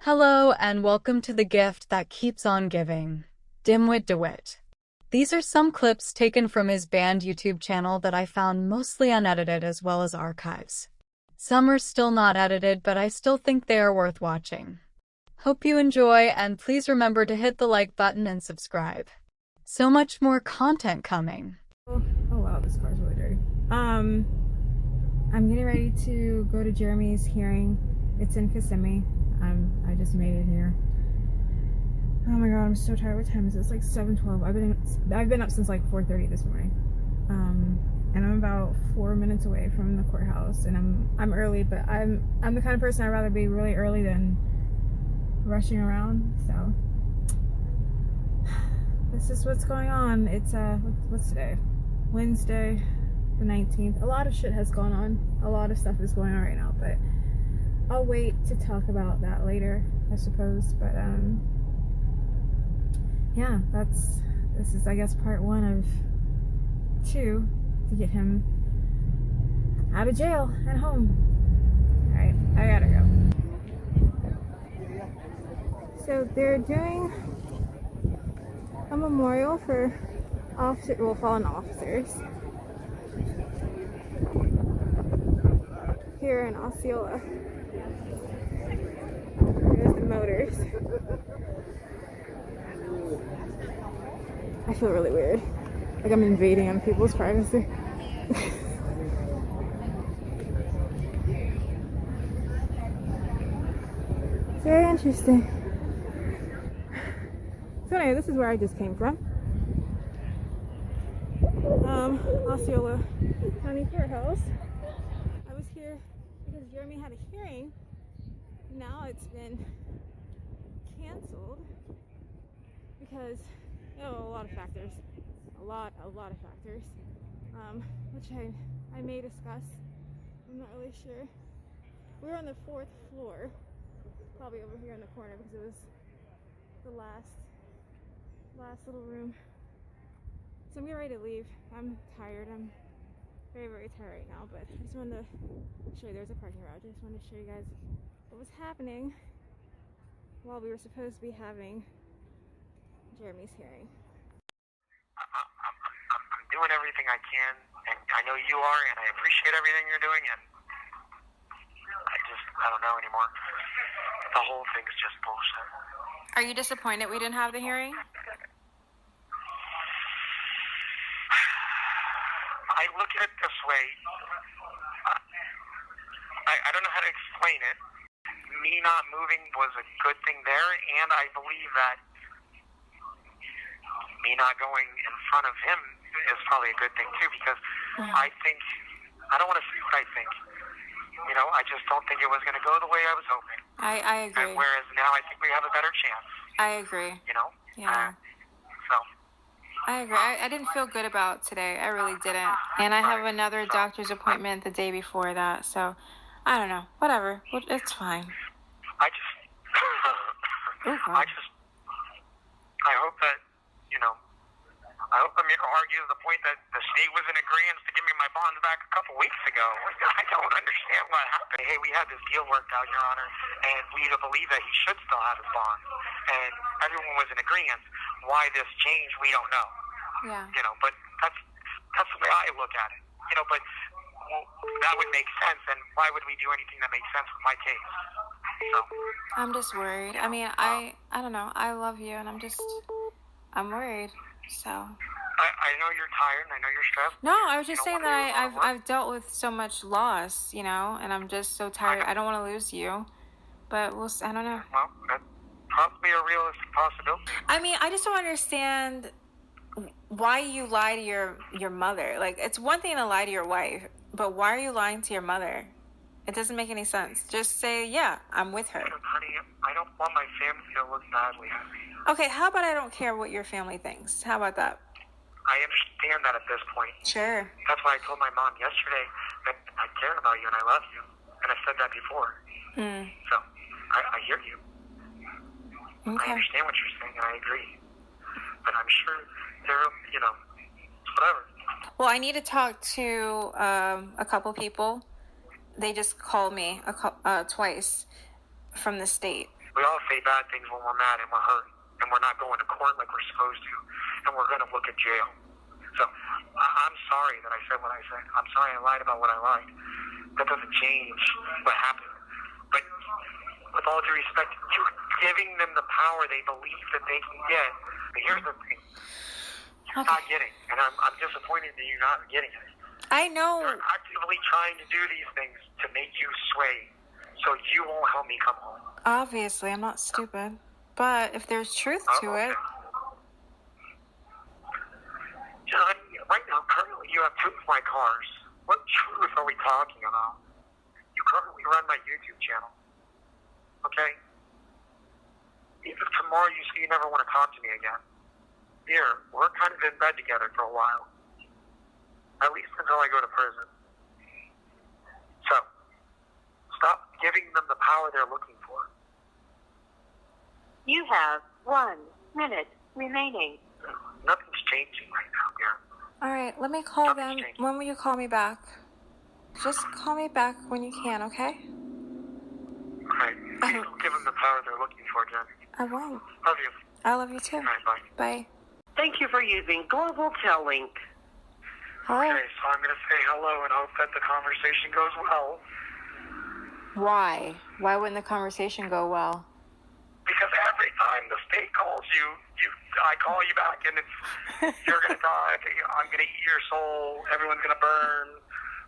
Hello and welcome to the gift that keeps on giving, Dimwit DeWitte. These are some clips taken from his band YouTube channel that I found mostly unedited as well as archives. Some are still not edited, but I still think they are worth watching. Hope you enjoy, and please remember to hit the like button and subscribe. So much more content coming. Oh wow, this car's really dirty. I'm getting ready to go to Jeremy's hearing. It's in Kissimmee. I just made it here. Oh my god, I'm so tired. What time is it? It's like 7:12. I've been up since like 4:30 this morning. And I'm about 4 minutes away from the courthouse, and I'm early, but I'm the kind of person I'd rather be really early than rushing around. So this is what's going on. It's what's today? Wednesday the 19th. A lot of shit has gone on. A lot of stuff is going on right now, but I'll wait to talk about that later, I suppose. But yeah, this is I guess part one of two to get him out of jail and home. Alright, I gotta go. So they're doing a memorial for fallen officers here in Osceola. There's the motors. I feel really weird. Like I'm invading on people's privacy. Very interesting. So anyway, this is where I just came from. Osceola County Courthouse. I was here because Jeremy had a hearing. Now it's been canceled because a lot of factors. A lot of factors. Which I may discuss. I'm not really sure. We're on the 4th floor. Probably over here in the corner because it was the last little room. So I'm getting ready to leave. I'm tired. I'm very, very tired right now, but I just wanted to show you there's a parking garage. I just wanted to show you guys what was happening while we were supposed to be having Jeremy's hearing. I'm doing everything I can, and I know you are, and I appreciate everything you're doing, and I don't know anymore. The whole thing's just bullshit. Are you disappointed we didn't have the hearing? I look at it this way. I don't know how to explain it. Me not moving was a good thing there, and I believe that me not going in front of him is probably a good thing too, because I don't want to say what I think. You know, I just don't think it was going to go the way I was hoping. I agree. And whereas now I think we have a better chance. I agree. You know? Yeah. So. I agree. I didn't feel good about today. I really didn't. And I have another doctor's appointment the day before that. So, I don't know. Whatever. It's fine. I hope that, I hope I'm here to argue the point that the state was in agreement to give me my bonds back a couple weeks ago. I don't understand what happened. Hey, we had this deal worked out, Your Honor, and we believe that he should still have his bonds. And everyone was in agreement. Why this changed, we don't know. Yeah. But that's the way I look at it. But that would make sense, and why would we do anything that makes sense with my case? So. I'm just worried. I mean, I don't know. I love you, and I'm worried. So. I know you're tired, and I know you're stressed. No, I was just saying that I've dealt with so much loss, and I'm just so tired. I don't want to lose you, but I don't know. Well, that's probably a realistic possibility. I mean, I just don't understand why you lie to your mother. Like, it's one thing to lie to your wife, but why are you lying to your mother? It doesn't make any sense. Just say, yeah, I'm with her. Honey, I don't want my family to look badly at me. Okay, how about I don't care what your family thinks? How about that? I understand that at this point. Sure. That's why I told my mom yesterday that I care about you and I love you. And I said that before. So, I hear you. Okay. I understand what you're saying and I agree. But I'm sure there, whatever. Well, I need to talk to a couple people. They just called me twice from the state. We all say bad things when we're mad and we're hurt, and we're not going to court like we're supposed to, and we're going to look at jail. So I'm sorry that I said what I said. I'm sorry I lied about what I lied. That doesn't change what happened. But with all due respect, you're giving them the power they believe that they can get. But here's the thing. You're not getting, and I'm disappointed that you're not getting it. I know. They're actively trying to do these things to make you sway, so you won't help me come home. Obviously, I'm not stupid. But if there's truth to it... John, right now, currently you have 2 of my cars. What truth are we talking about? You currently run my YouTube channel. Okay? Even if tomorrow you say you never want to talk to me again, here, we're kind of in bed together for a while. At least until I go to prison. So, stop giving them the power they're looking for. You have 1 minute remaining. Nothing's changing right now, dear. All right, let me call them. When will you call me back? Just call me back when you can, okay? Okay. Please don't give them the power they're looking for, Jen. I won't. Love you. I love you too. All right, bye. Bye. Thank you for using Global Tellink. Hi. Okay, so I'm going to say hello and hope that the conversation goes well. Why? Why wouldn't the conversation go well? Because every time the state calls you, I call you back and it's, you're going to die, I'm going to eat your soul, everyone's going to burn,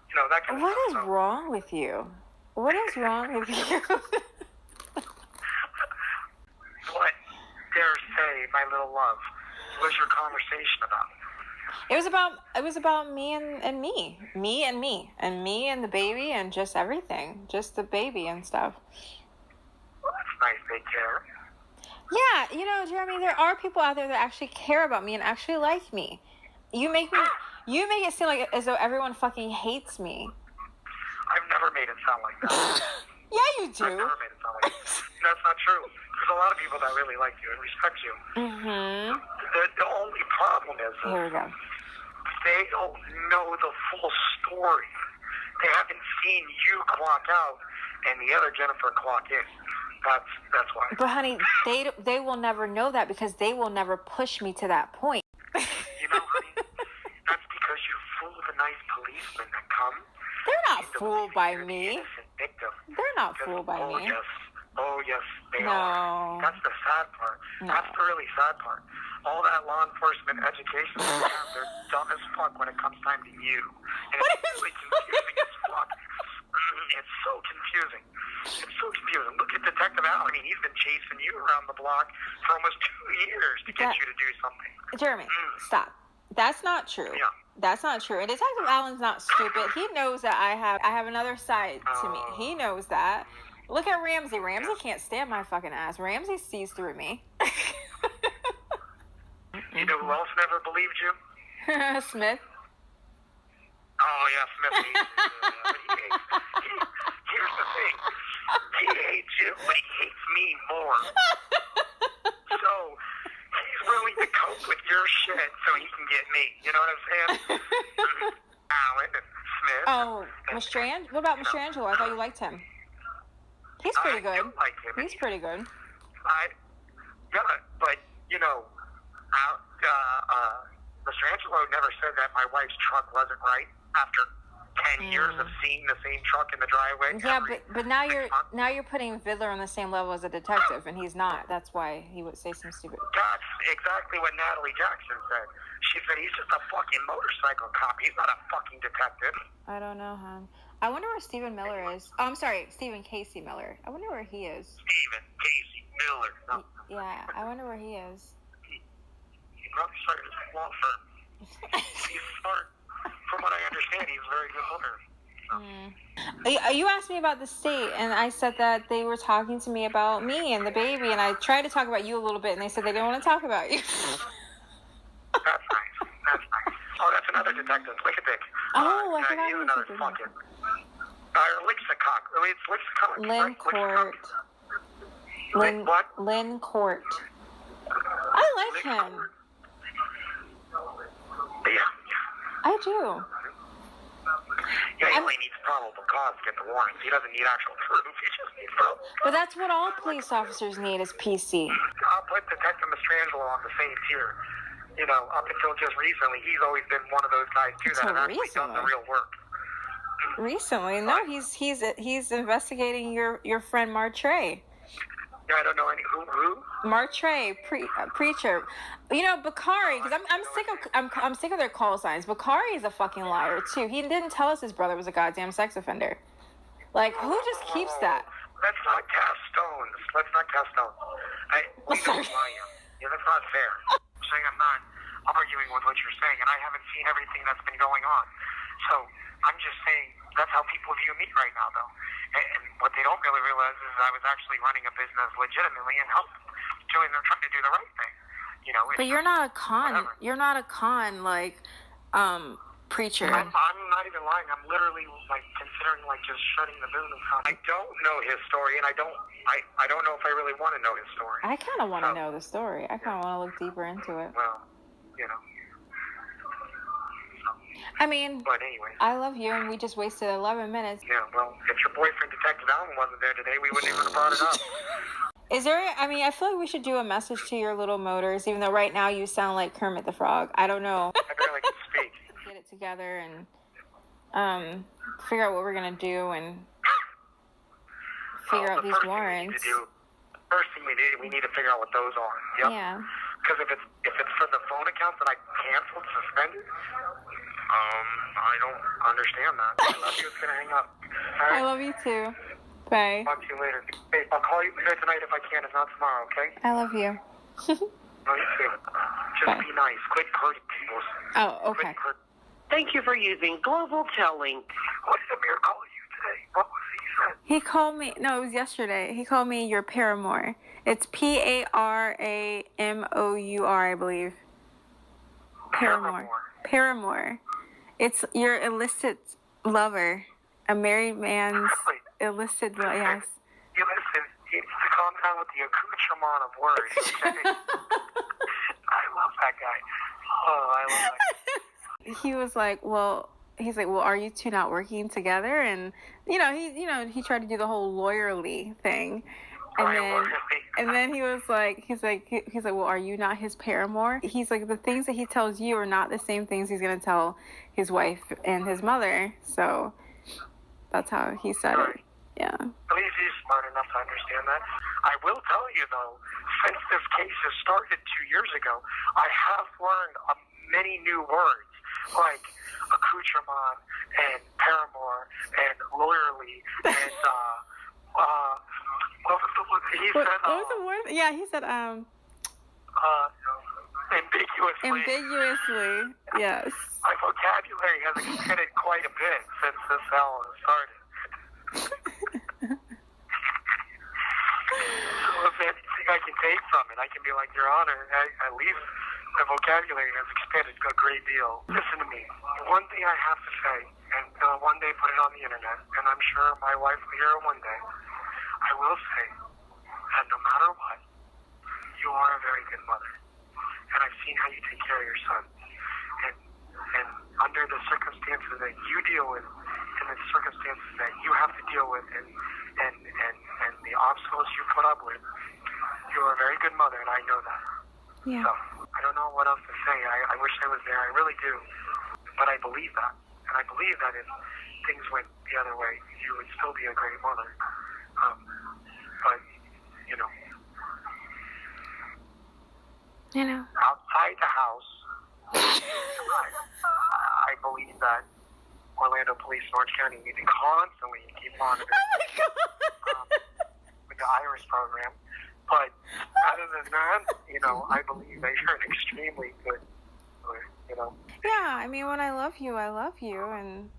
you know, that kind of What stuff. is wrong with you? What is wrong with you? What, dare say, my little love, was your conversation about? It was about me and me. Me and me. And me and the baby and just everything. Just the baby and stuff. Well, that's nice they care. Yeah, you know, Jeremy, there are people out there that actually care about me and actually like me. You make it seem like as though everyone fucking hates me. I've never made it sound like that. Yeah, you do. I've never made it sound like that. That's not true. There's a lot of people that really like you and respect you. Mm-hmm. The only problem is Here we go. they don't know the full story. They haven't seen you clock out and the other Jennifer clock in. That's why. But honey, they will never know that because they will never push me to that point. You know, honey, that's because you fool the nice policemen that come. They're not fooled by me. Victim. They're not fooled by me. Oh yes, they No. are. That's the sad part. No. That's the really sad part. All that law enforcement education they have, they're dumb as fuck when it comes time to you. And it's really confusing as fuck. It's so confusing. It's so confusing. Look at Detective Allen. He's been chasing you around the block for almost 2 years to get you to do something. Jeremy, stop. That's not true. Yeah. That's not true. And Detective Allen's not stupid. He knows that I have another side to me. He knows that. Look at Ramsey. Ramsey can't stand my fucking ass. Ramsey sees through me. You know who else never believed you? Smith. Oh, yeah, Smith hates you. But here's the thing. He hates you, but he hates me more. So, he's willing to cope with your shit so he can get me. You know what I'm saying? Allen and Smith. Oh, Mastrangelo? What about Mastrangelo? I thought you liked him. He's pretty good. I do like him. He's pretty good. Yeah, but, you know, Mastrangelo never said that my wife's truck wasn't right after 10 years of seeing the same truck in the driveway. Yeah, but now you're putting Vidler on the same level as a detective, and he's not. That's why he would say some stupid. That's exactly what Natalie Jackson said. She said he's just a fucking motorcycle cop. He's not a fucking detective. I don't know, hon. I wonder where Stephen Miller is. Oh, I'm sorry, Stephen Casey Miller. I wonder where he is. Stephen Casey Miller. No. Yeah, I wonder where he is. He probably started his law firm. He's smart. From what I understand, he's a very good lawyer. So. You asked me about the state, and I said that they were talking to me about me and the baby, and I tried to talk about you a little bit, and they said they didn't want to talk about you. That's nice. That's nice. Oh, that's another detective. Lickadick. Oh, I forgot. He's another fucking... Lixacock. It's Lixacock. Lynn Court. What? Lynn Court. I like him. Yeah. I do. Yeah, he only needs probable cause to get the warrant. He doesn't need actual proof. He just needs probable cause. But that's what all police officers need is PC. I'll put Detective Mastrangelo on the same tier. You know, up until just recently, he's always been one of those guys too that have actually done the real work. Recently, no, he's investigating your friend Martre. Yeah, I don't know any who. Martre, preacher. You know, Bakari, because I'm sick of their call signs. Bakari is a fucking liar too. He didn't tell us his brother was a goddamn sex offender. Like, who just keeps that? Let's not cast stones. We don't lie. Yeah, that's not fair. I'm saying I'm not arguing with what you're saying, and I haven't seen everything that's been going on. So I'm just saying that's how people view me right now, though. And what they don't really realize is I was actually running a business legitimately and they're trying to do the right thing. You know. But you're not a con. Whatever. You're not a con, like, preacher. I'm not even lying. I'm literally like considering like just shutting the business down. I don't know his story, and I don't know if I really want to know his story. I kind of want to know the story. I kind of want to look deeper into it. Well, you know. I mean, But anyway. I love you, and we just wasted 11 minutes. Yeah, well, if your boyfriend, Detective Allen, wasn't there today, we wouldn't even have brought it up. Is there, I mean, I feel like we should do a message to your little motors, even though right now you sound like Kermit the Frog. I don't know. I barely can speak. Get it together and figure out what we're going to do and figure out these warrants. First thing we need to figure out what those are. Yep. Yeah. Because if it's for the phone accounts that I canceled, suspended, I don't understand that. I love you. It's gonna hang up. All right? I love you too. Bye. Talk to you later. Hey, I'll call you later tonight if I can. If not tomorrow, okay? I love you. No, you too. Just Bye. be nice. Quit hurting people. Oh, okay. Thank you for using Global Tellink. What did Amir call you today? What was he said? He called me, no, it was yesterday. He called me your paramour. It's Paramour, I believe. Paramour. It's your illicit lover. A married man's illicit lover, yes. You listen, he needs to calm down with the accoutrement of words, okay? I love that guy. Oh, I love that guy. He was like, well, are you two not working together? And, he tried to do the whole lawyerly thing. And then he was like, he's like, well, are you not his paramour? He's like, the things that he tells you are not the same things he's going to tell his wife and his mother. So that's how he said it. Yeah. At least he's smart enough to understand that. I will tell you, though, since this case has started 2 years ago, I have learned many new words, like accoutrement and paramour and lawyerly and, what was the word? Yeah, he said, ambiguously, yes. My vocabulary has expanded quite a bit since this all started. So if anything I can take from it, I can be like, Your Honor, at least my vocabulary has expanded a great deal. Listen to me. One thing I have to say, and one day put it on the internet, and I'm sure my wife will hear it one day, I will say that no matter what, you are a very good mother. And I've seen how you take care of your son. And under the circumstances that you deal with, and the circumstances that you have to deal with, and the obstacles you put up with, you are a very good mother, and I know that. Yeah. So, I don't know what else to say. I wish I was there. I really do. But I believe that. And I believe that if things went the other way, you would still be a great mother. But, outside the house, I believe that Orlando Police, Orange County, need to constantly keep monitoring with the IRIS program. But other than that, I believe that you're an extremely good mother, Yeah, I mean, when I love you, and when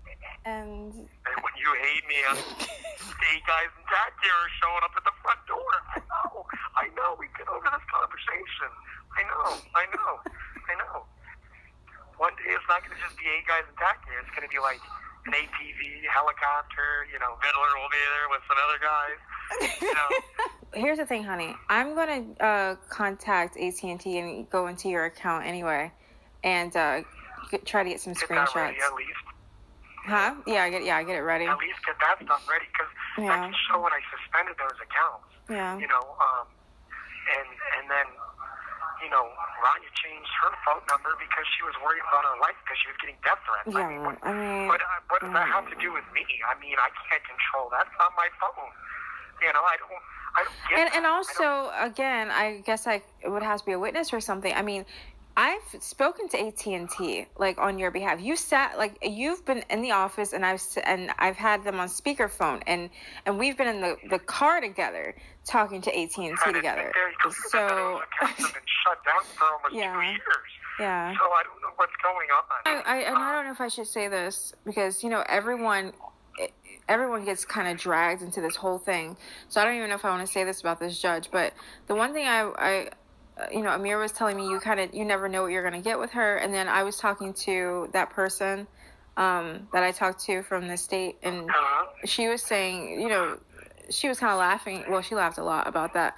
you hate me, state guys and tack here are showing up at the front door. I know. We get over this conversation. I know. One day it's not going to just be 8 guys and tack here. It's going to be like an ATV, helicopter, Fiddler will be there with some other guys. Here's the thing, honey. I'm going to contact AT&T and go into your account anyway and try to get some screenshots. That ready, at least. Huh? Yeah, I get it ready. At least get that stuff ready, because I can show when I suspended those accounts. Yeah. And then, Rania changed her phone number because she was worried about her life because she was getting death threats. Yeah, what does that have to do with me? I mean, I can't control that. It's not my phone. I don't get it. And also, again, I guess it would have to be a witness or something. I mean, I've spoken to AT&T, like, on your behalf. You've been in the office, and I've had them on speakerphone, and we've been in the car together talking to AT&T together. So those accounts have been shut down for almost 2 years. Yeah. So I don't know what's going on. I don't know if I should say this because, everyone gets kind of dragged into this whole thing. So I don't even know if I want to say this about this judge, but the one thing Amir was telling me, you never know what you're going to get with her. And then I was talking to that person that I talked to from the state, and she was saying, she was kind of laughing. Well, she laughed a lot about that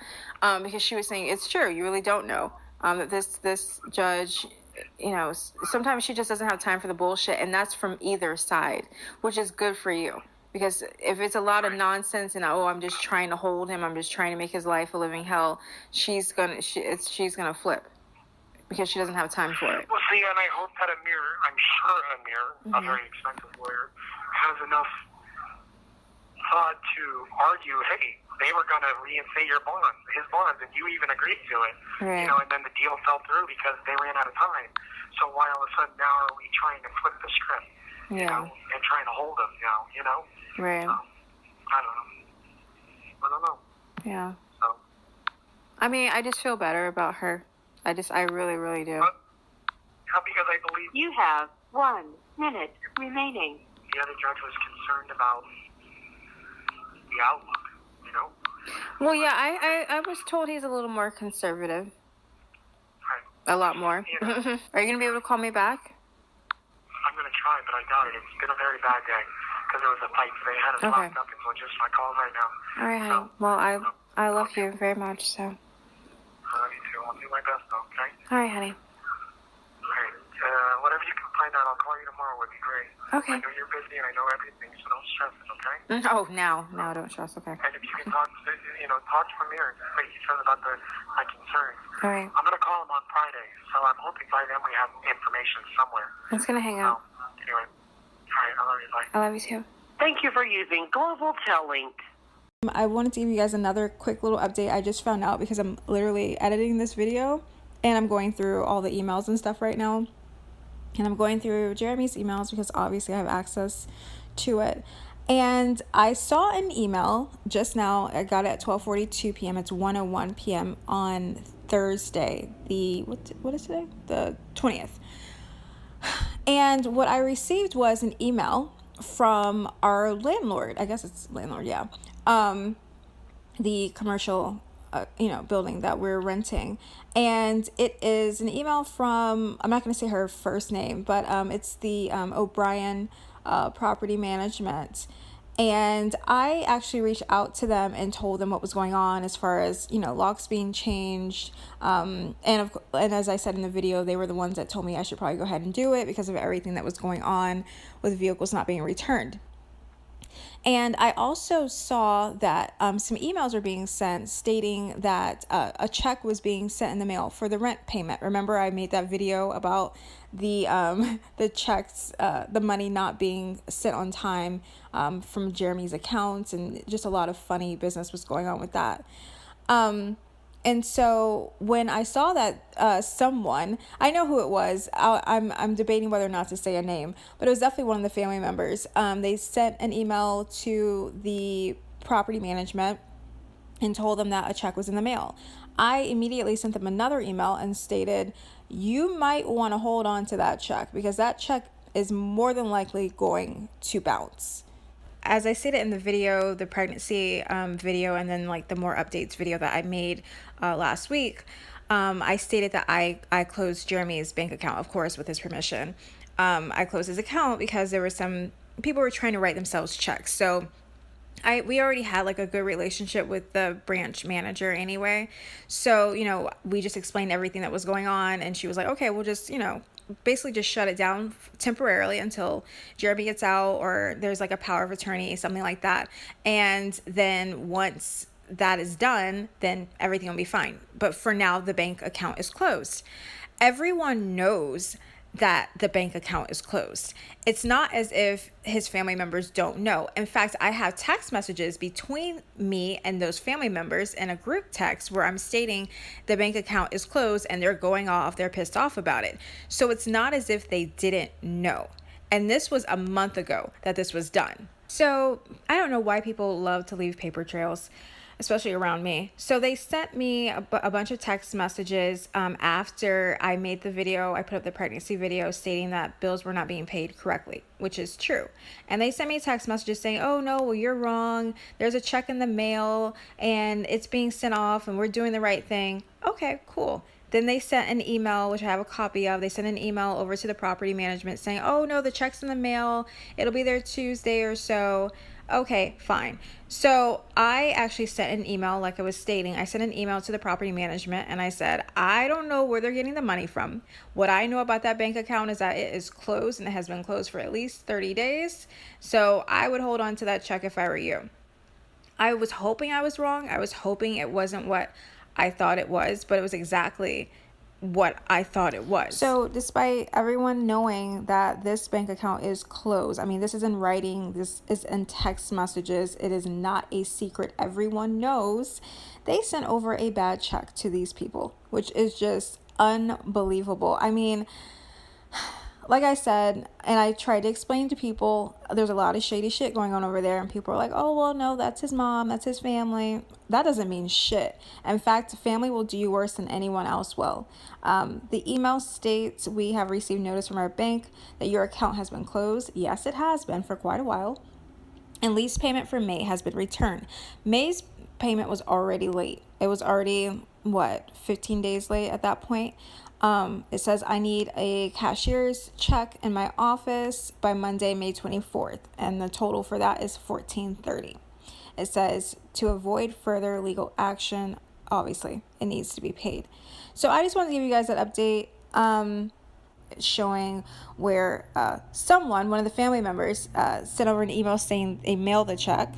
because she was saying, it's true. You really don't know that this judge, sometimes she just doesn't have time for the bullshit. And that's from either side, which is good for you. Because if it's a lot of nonsense and I'm just trying to hold him, I'm just trying to make his life a living hell, she's gonna flip because she doesn't have time for it. Well, see, and I hope that I'm sure Amir, a very expensive lawyer, has enough thought to argue, hey, they were gonna reinstate his bonds, and you even agreed to it. Right. And then the deal fell through because they ran out of time. So why all of a sudden now are we trying to flip the script? And trying to hold him now, Right. I don't know. Yeah. So. I mean, I just feel better about her. I really, really do. Because I believe You have 1 minute remaining. the other judge was concerned about the outlook, Well, yeah, I was told he's a little more conservative. Right. A lot more. Yeah. Are you going to be able to call me back? I'm going to try, but I doubt it. It's been a very bad day because there was a fight today. I had us locked up until just my call right now. All right, honey. Well, I love you very much, so. I love you too. I'll do my best, though, okay? All right, honey. All right. Whatever you can find out, I'll call you tomorrow would be great. Okay. I know you're busy and I know everything, so don't stress it, okay? Oh, now don't stress, okay. And if you can talk to Amir and say he says about my concerns. All right. I'm going to call him on Friday, so I'm hoping by then we have information somewhere. It's going to hang out. Anyway. All right, I love you. Bye. I love you too. Thank you for using Global Telling. I wanted to give you guys another quick little update. I just found out because I'm literally editing this video and I'm going through all the emails and stuff right now. And I'm going through Jeremy's emails because obviously I have access to it. And I saw an email just now. I got it at 12:42 p.m. It's 1:01 p.m. on Thursday. What is today? The 20th. And what I received was an email from our landlord. I guess it's landlord, yeah. The commercial, building that we're renting. And it is an email from, I'm not going to say her first name, but it's the O'Brien Property Management. And I actually reached out to them and told them what was going on as far as, locks being changed. And as I said in the video, they were the ones that told me I should probably go ahead and do it because of everything that was going on with vehicles not being returned. And I also saw that some emails were being sent stating that a check was being sent in the mail for the rent payment. Remember, I made that video about the checks, the money not being sent on time from Jeremy's accounts, and just a lot of funny business was going on with that. And so when I saw that someone, I know who it was, I'm debating whether or not to say a name, but it was definitely one of the family members. They sent an email to the property management and told them that a check was in the mail. I immediately sent them another email and stated, you might want to hold on to that check because that check is more than likely going to bounce. As I stated in the video, the pregnancy video, and then like the more updates video that I made last week, I stated that I closed Jeremy's bank account, of course, with his permission. I closed his account because there were some people were trying to write themselves checks. So we already had like a good relationship with the branch manager anyway. So, we just explained everything that was going on, and she was like, okay, we'll just, basically just shut it down temporarily until Jeremy gets out or there's like a power of attorney, something like that. And then once that is done, then everything will be fine. But for now, the bank account is closed. Everyone knows that the bank account is closed. It's not as if his family members don't know. In fact, I have text messages between me and those family members in a group text where I'm stating the bank account is closed and they're going off, they're pissed off about it. So it's not as if they didn't know. And this was a month ago that this was done. So I don't know why people love to leave paper trails, especially around me. So they sent me a bunch of text messages after I made the video. I put up the pregnancy video stating that bills were not being paid correctly, which is true. And they sent me text messages saying, oh no, well, you're wrong. There's a check in the mail and it's being sent off and we're doing the right thing. Okay, cool. Then they sent an email, which I have a copy of. They sent an email over to the property management saying, oh no, the check's in the mail. It'll be there Tuesday or so. Okay, fine. So I actually sent an email, like I was stating. I sent an email to the property management and I said, I don't know where they're getting the money from. What I know about that bank account is that it is closed and it has been closed for at least 30 days. So I would hold on to that check if I were you. I was hoping I was wrong. I was hoping it wasn't what I thought it was, but it was exactly what I thought it was. So despite everyone knowing that this bank account is closed, I mean, this is in writing, this is in text messages, it is not a secret, everyone knows, they sent over a bad check to these people, which is just unbelievable. I mean, like I said, and I tried to explain to people, there's a lot of shady shit going on over there, and people are like, oh, well, no, that's his mom, that's his family. That doesn't mean shit. In fact, family will do you worse than anyone else will. The email states, we have received notice from our bank that your account has been closed. Yes, it has been for quite a while. And lease payment for May has been returned. May's payment was already late. It was already, 15 days late at that point. It says I need a cashier's check in my office by Monday, May 24th. And the total for that is $14.30. It says to avoid further legal action, obviously it needs to be paid. So I just wanted to give you guys that update, showing where one of the family members sent over an email saying they mailed the check,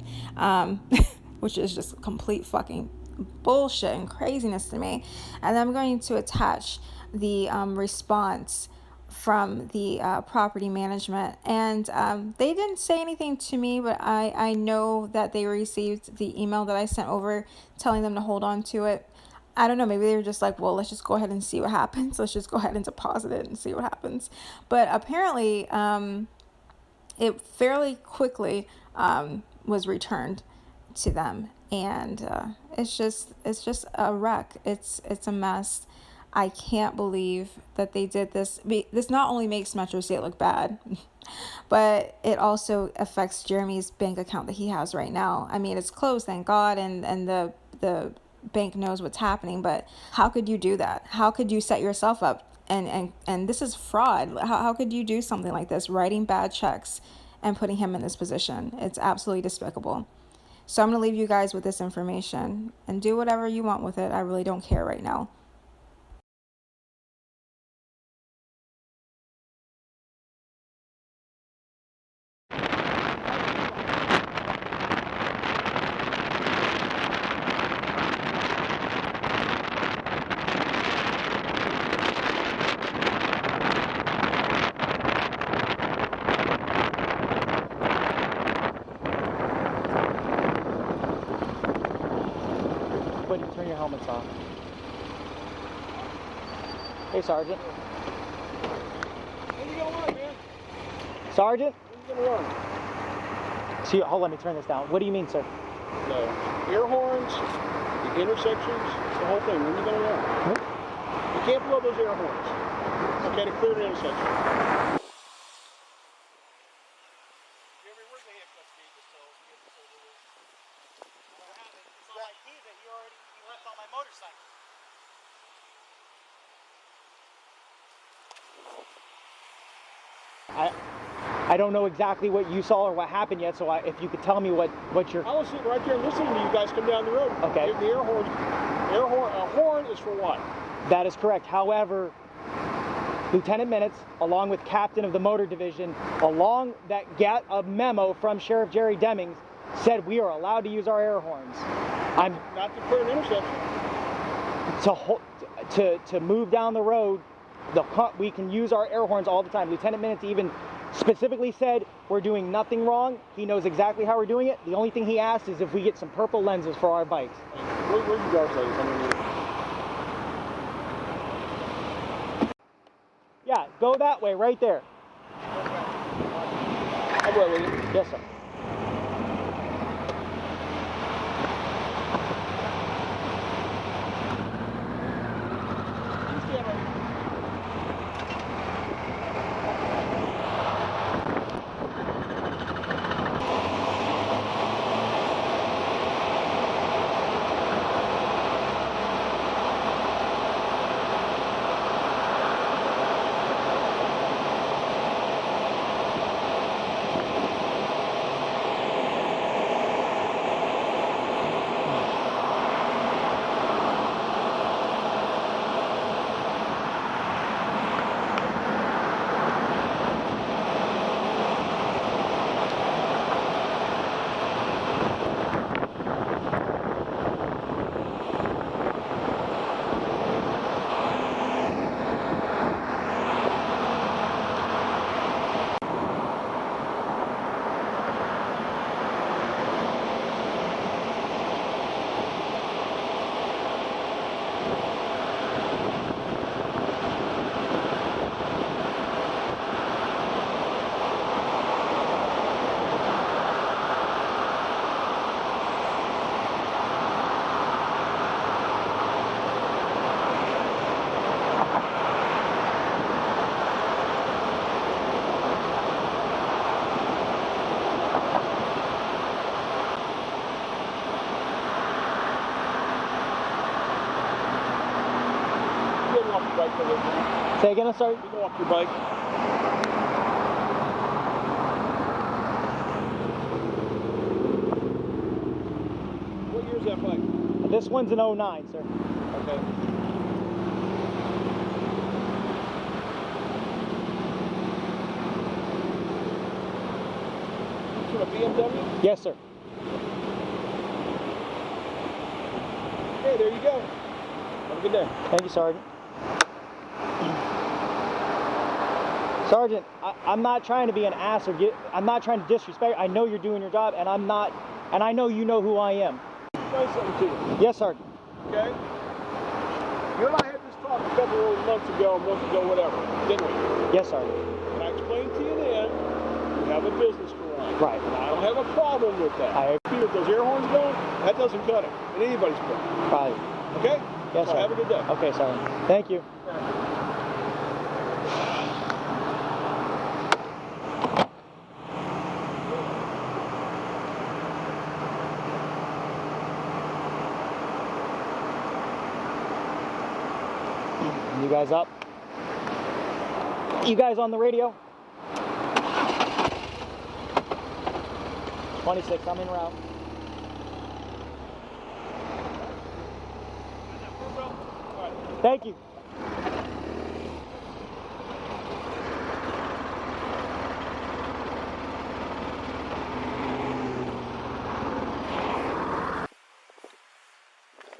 which is just complete fucking bullshit and craziness to me. And I'm going to attach the response from the property management, and they didn't say anything to me, but I know that they received the email that I sent over telling them to hold on to it. I don't know, maybe they were just like, well, let's just go ahead and see what happens. Let's just go ahead and deposit it and see what happens. But apparently it fairly quickly was returned to them, and it's just a wreck. It's a mess. I can't believe that they did this. This not only makes Metro State look bad, but it also affects Jeremy's bank account that he has right now. I mean, it's closed, thank God, and the bank knows what's happening, but how could you do that? How could you set yourself up? And this is fraud. How could you do something like this, writing bad checks and putting him in this position? It's absolutely despicable. So I'm going to leave you guys with this information and do whatever you want with it. I really don't care right now. Turn your helmets off. Hey, Sergeant. What are you gonna run, man? Sergeant? What are you gonna run? See, hold on, let me turn this down. What do you mean, sir? No. Air horns, the intersections, the whole thing. When are you gonna run? You can't blow those air horns. Okay, to clear the intersection. I don't know exactly what you saw or what happened yet, so if you could tell me what you're... I was sitting right there listening to you guys come down the road. Okay. The air horn, a horn is for what? That is correct. However, Lieutenant Minutes, along with Captain of the Motor Division, along that got a memo from Sheriff Jerry Demings, said we are allowed to use our air horns. Not to clear an intersection. To move down the road, we can use our air horns all the time. Lieutenant Minutes even specifically said we're doing nothing wrong. He knows exactly how we're doing it. The only thing he asked is if we get some purple lenses for our bikes. Where's your guards, ladies? Yeah, go that way, right there. I'll go with you. Yes, sir. Say again, sorry? You go off your bike. What year is that bike? This one's an 09, sir. Okay. Is it a BMW? Yes, sir. Okay, there you go. Have a good day. Thank you, Sergeant. Sergeant, I'm not trying to be an ass or I'm not trying to disrespect. I know you're doing your job, and I know you know who I am. Say something to you. Yes, Sergeant. Okay? You and I had this talk a couple of months ago, whatever, didn't we? Yes, Sergeant. And I explained to you then, we have a business to run. Right. And I don't have a problem with that. I agree. If those air horns going, that doesn't cut it in anybody's book. Right. Okay? Yes, so sir. Have a good day. Okay, Sergeant. Thank you. You guys up? You guys on the radio? 26, I'm en route. Thank you.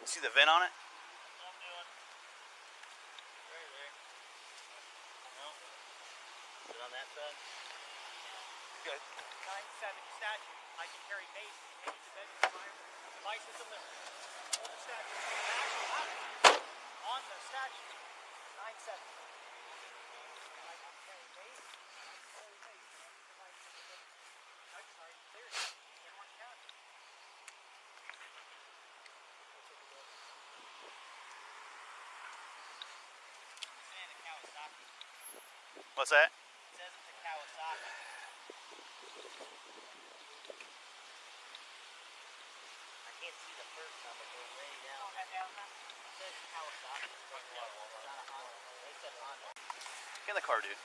See the vent on it? On that side? Good. 970 statute. I can carry mace, any domestic fire, license and limit. Hold the statute. On the statute. 970. I can carry mace, license and limit. I'm sorry, clear it. In one county. What's that? Get in the car, dude.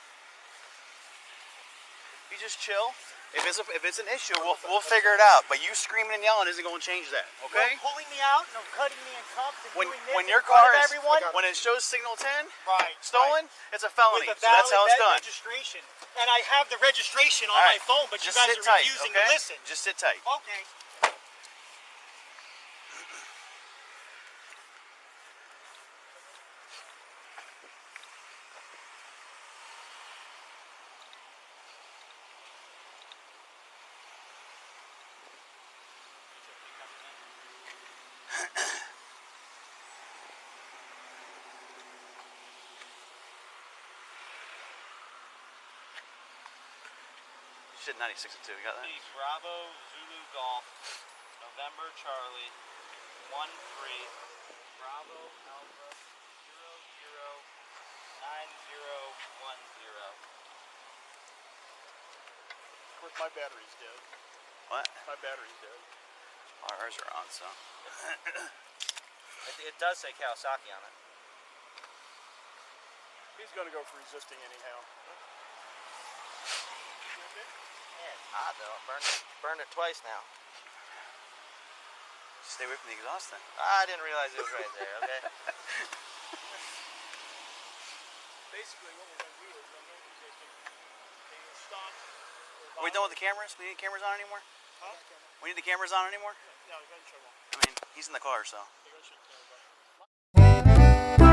you just chill. If it's an issue, we'll figure it out. But you screaming and yelling isn't going to change that, okay? Well, pulling me out and cutting me in cuffs and doing this When in your front car of is everyone. when it shows signal 10 Right. stolen, it's a felony. With a So that's how it's done. registration. And I have the registration on All my right. phone, but Just you guys sit are tight, refusing okay? to listen. Just sit tight. Okay. Shit, 96.2. You got that? Bravo Zulu Golf November Charlie 13 Bravo Alpha 009010. Of course, my battery's dead. What? My battery's dead. Ours are on, so. It does say Kawasaki on it. He's going to go for resisting anyhow. Yeah, it's hot though. Burned it twice now. Stay away from the exhaust then. I didn't realize it was right there, okay? Basically, what we're going to do is I'm going to they will stop. Are we done with the cameras? We need cameras on anymore? Huh? We need the cameras on anymore? No, they're going to shut off. I mean, he's in the car, so. They're going to shut the camera off.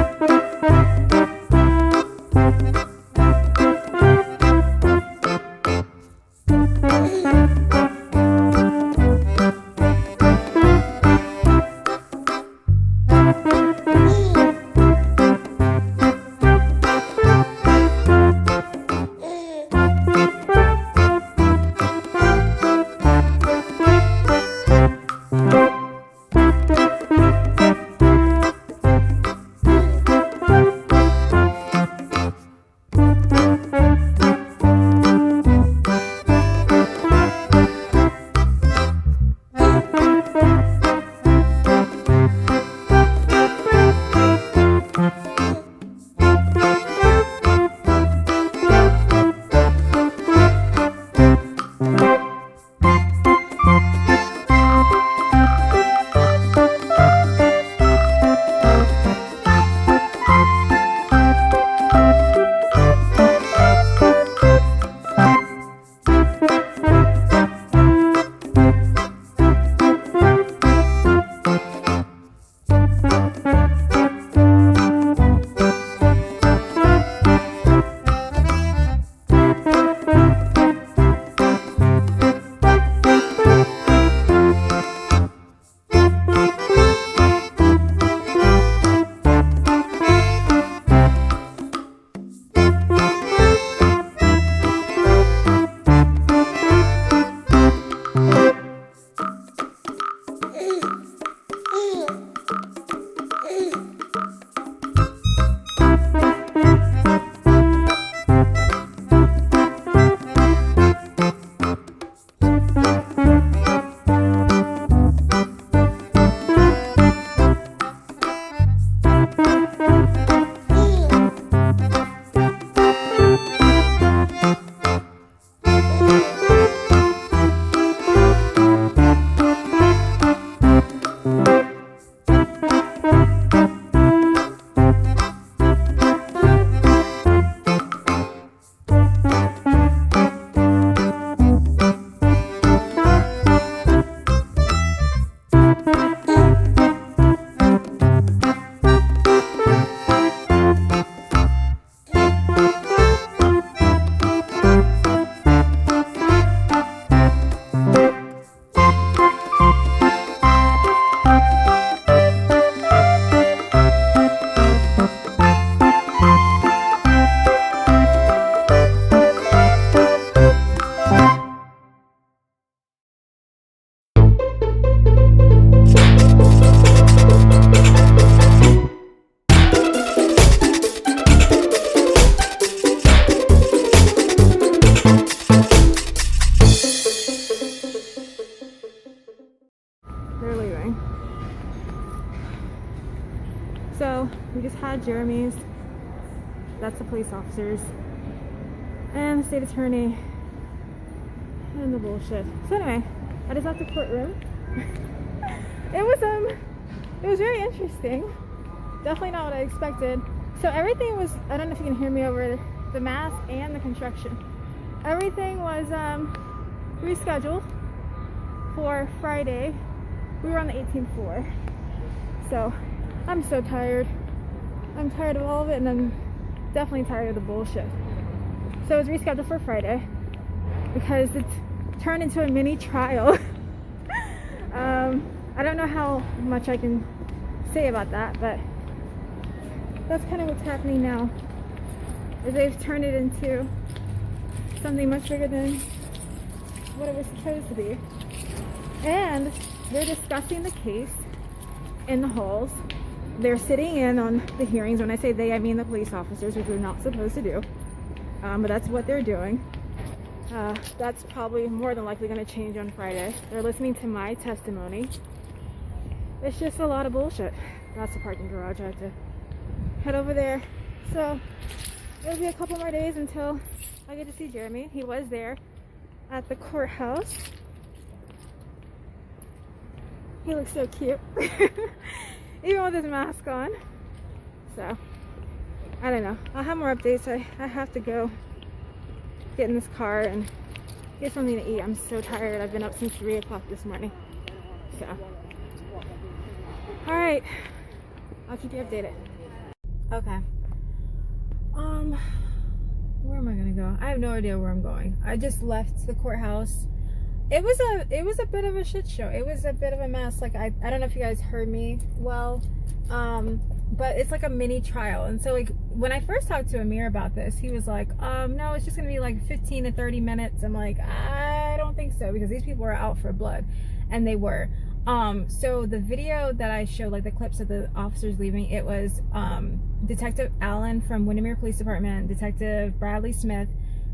So we just had Jeremy's, that's the police officers, and the state attorney And the bullshit. So anyway, I just left the courtroom. It was very interesting. Definitely not what I expected. So everything was, I don't know if you can hear me over the mass and the construction. Everything was rescheduled for Friday. We were on the 18th floor. So I'm so tired. I'm tired of all of it, and I'm definitely tired of the bullshit. So it was rescheduled for Friday because it's turned into a mini trial. I don't know how much I can say about that, but that's kind of what's happening now. Is they've turned it into something much bigger than what it was supposed to be. And they're discussing the case in the halls. They're sitting in on the hearings. When I say they, I mean the police officers, which we're not supposed to do. But that's what they're doing. That's probably more than likely going to change on Friday. They're listening to my testimony. It's just a lot of bullshit. That's the parking garage. I have to head over there. So it'll be a couple more days until I get to see Jeremy. He was there at the courthouse. He looks so cute. Even with his mask on. So I don't know. I'll have more updates. I have to go get in this car and get something to eat. I'm so tired. I've been up since 3 o'clock this morning. So alright. I'll keep you updated. Okay. Where am I gonna go? I have no idea where I'm going. I just left the courthouse. It was a bit of a shit show. It was a bit of a mess. Like I don't know if you guys heard me well. But it's like a mini trial. And so like when I first talked to Amir about this, he was like, no, it's just gonna be like 15 to 30 minutes. I'm like, I don't think so, because these people are out for blood. And they were. So the video that I showed, like the clips of the officers leaving, it was Detective Allen from Windermere Police Department, Detective Bradley Smith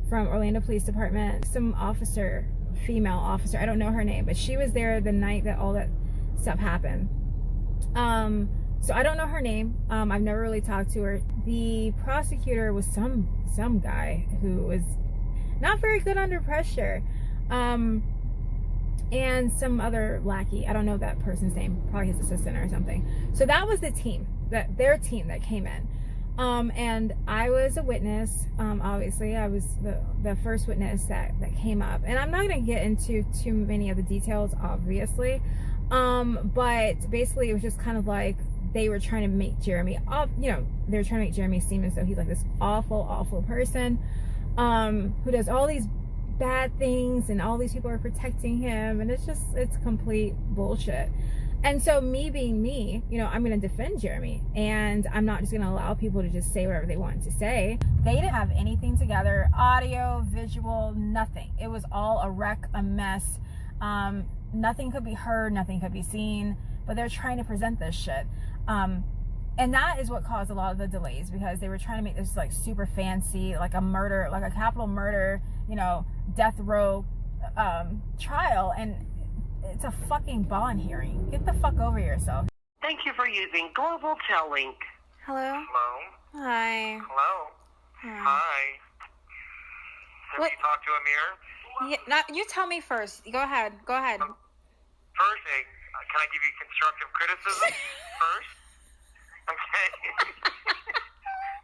from Orlando Police Department, some officer, female officer, I don't know her name, but she was there the night that all that stuff happened. So I don't know her name. I've never really talked to her. The prosecutor was some guy who was not very good under pressure. And some other lackey. I don't know that person's name. Probably his assistant or something. So that was the team, their team that came in. And I was a witness. Obviously, I was the first witness that came up. And I'm not going to get into too many of the details, obviously. But basically, it was just kind of like they were trying to make Jeremy, they were trying to make Jeremy seem as though he's like this awful person, who does all these bad things, and all these people are protecting him, and it's complete bullshit. And so me being me, I'm going to defend Jeremy, and I'm not just going to allow people to just say whatever they want to say. They didn't have anything together, audio, visual, nothing. It was all a wreck, a mess. Nothing could be heard, nothing could be seen, but they're trying to present this shit. And that is what caused a lot of the delays, because they were trying to make this like super fancy, like a murder, like a capital murder, death row trial, and it's a fucking bond hearing. Get the fuck over yourself. Thank you for using Global Telink. Hello? Hello? Hi. Hello? Hi. Have What? you talked to Amir? Yeah, you tell me first. Go ahead. First, hey, can I give you constructive criticism first? Okay.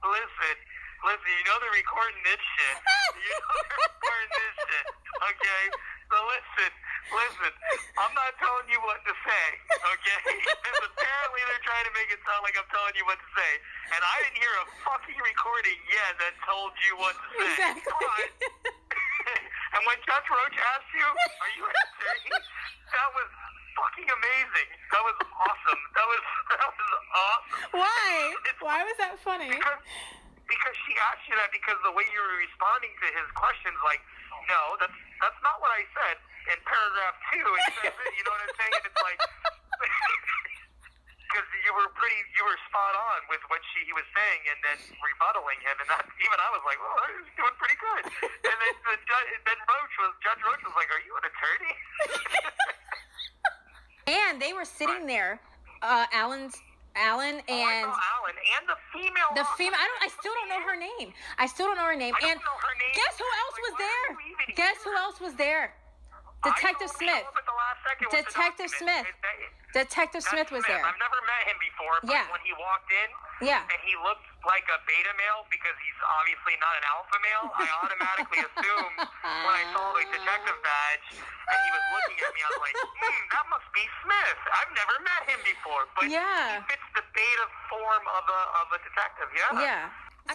Listen, you know they're recording this shit. Okay? So listen, I'm not telling you what to say, okay? Because apparently they're trying to make it sound like I'm telling you what to say. And I didn't hear a fucking recording yet that told you what to say. Exactly. But, and when Judge Roach asked you, are you an attorney? That was fucking amazing. That was awesome. That was awesome. Why? Why was that funny? Because she asked you that, because the way you were responding to his questions, like, no, that's not what I said. In paragraph 2, it says it, you know what I'm saying? And it's like, because you were spot on with what he was saying, and then rebuttaling him, and that, even I was like, well, he's doing pretty good. And then Judge Roach was like, are you an attorney? And they were sitting there, Alan and Alan and the female. I still don't know her name. I don't know her name. Know her name. Guess who else was there? Guess who else was there? Detective I told him to Smith. show up at the last second with the Detective document. Smith. Detective Smith was there. I've never met him before, but Yeah. when he walked in, Yeah. and he looked like a beta male because he's obviously not an alpha male, I automatically assumed when I saw the detective badge and he was looking at me, I was like, that must be Smith. I've never met him before, but Yeah. he fits the beta form of a detective, yeah. Yeah. I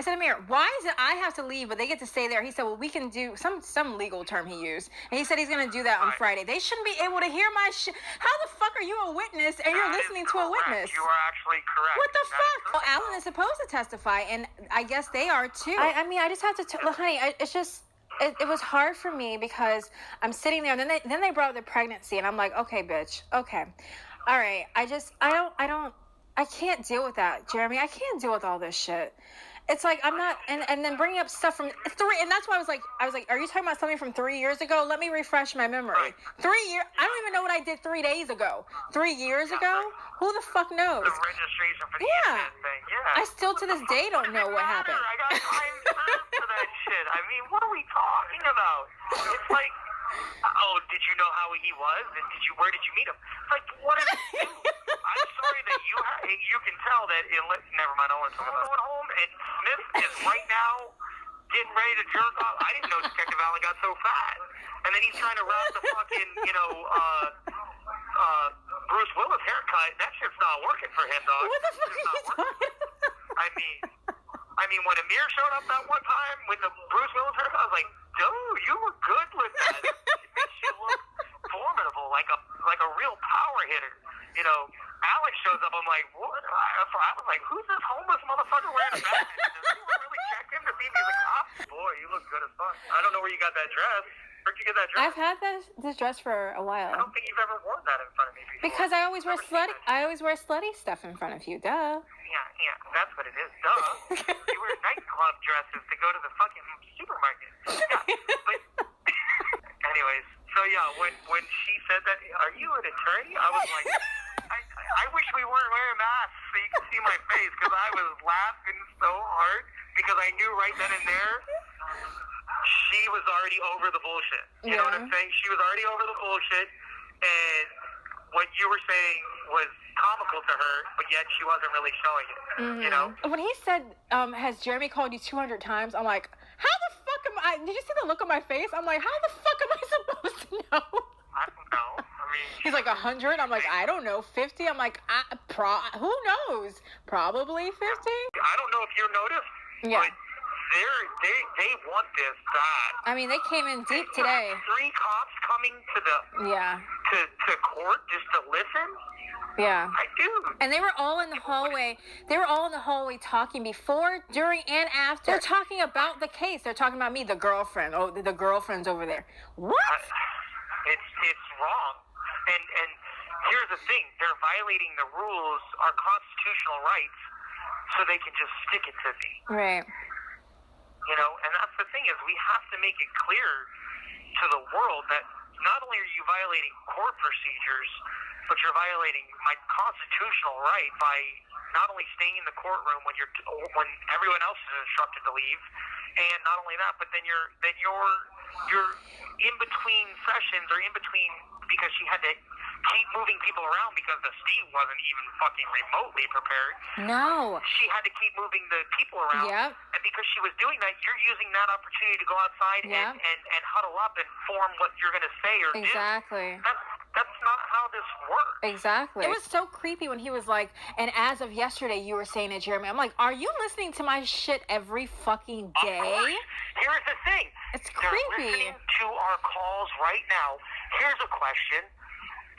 said, Amir, why is it I have to leave, but they get to stay there? He said, well, we can do some legal term he used. And he said he's going to do that on Right. Friday. They shouldn't be able to hear my shit. How the fuck are you a witness and you're That is listening to a correct. witness? You are actually correct. What the That is fuck? Well, correct. Alan is supposed to testify, and I guess they are too. I mean, I just have to, look, honey, it's just, it was hard for me because I'm sitting there, and then they brought up the pregnancy, and I'm like, okay, bitch, okay. All right, I can't deal with that, Jeremy. I can't deal with all this shit. It's like I'm not, and then bringing up stuff from 3, and that's why I was like, are you talking about something from 3 years ago? Let me refresh my memory. 3 years? I don't even know what I did 3 days ago. 3 years ago? Who the fuck knows? The registration for the Yeah. internet thing, yeah. I still to this day don't know what happened. I got time served for that shit. I mean, what are we talking about? It's like, oh, did you know how he was? And where did you meet him? It's like, what is it? I'm sorry that you can tell that never mind, I want to talk about it. Going home and Smith is right now getting ready to jerk off. I didn't know Detective Allen got so fat. And then he's trying to route the fucking, Bruce Willis haircut. That shit's not working for him, dog. What the fuck are you talking about? I mean, when Amir showed up that one time with the Bruce Willis haircut, I was like, dude, you look good with that. It makes you look formidable, like a real power hitter. You know, Alex shows up, I'm like, what? I was like, who's this homeless motherfucker wearing a badge? Does anyone really check him to see if he's a cop? Boy, you look good as fuck. I don't know where you got that dress. Where'd you get that dress? I've had this dress for a while. I don't think you've ever worn that in front of me before. Because I always wear slutty stuff in front of you, duh. Yeah, that's what it is, duh. You wear nightclub dresses to go to the fucking supermarket. Yeah, but anyways, so yeah, when she said that, are you an attorney? I was like, I wish we weren't wearing masks so you could see my face, because I was laughing so hard because I knew right then and there she was already over the bullshit. You know what I'm saying? She was already over the bullshit, and what you were saying was comical to her, but yet she wasn't really showing it. You know? When he said, has Jeremy called you 200 times? I'm like, how the fuck am I? Did you see the look on my face? I'm like, how the fuck am I supposed to know? I don't know. I mean, He's like 100. I'm like, I don't know. 50. I'm like, who knows? Probably 50. I don't know if you noticed, Yeah. but they want this bad. I mean, they came in deep today. 3 cops coming to to court just to listen. Yeah. I do. And they were all in the hallway. They were all in the hallway talking before, during, and after. They're talking about the case. They're talking about me, the girlfriend. Oh, the girlfriend's over there. What? It's wrong. And here's the thing. They're violating the rules, our constitutional rights, so they can just stick it to me. Right. You know, and that's the thing, is we have to make it clear to the world that not only are you violating court procedures, but you're violating my constitutional right by not only staying in the courtroom when everyone else is instructed to leave, and not only that, but then you're in between sessions, or in between, because she had to keep moving people around because the Steve wasn't even fucking remotely prepared. No. She had to keep moving the people around. Yep. And because she was doing that, you're using that opportunity to go outside and huddle up and form what you're going to say or Exactly. do. That's not how this works. Exactly. It was so creepy when he was like, and as of yesterday, you were saying it, Jeremy. I'm like, are you listening to my shit every fucking day? Of course. Here's the thing. It's They're creepy. listening to our calls right now. Here's a question.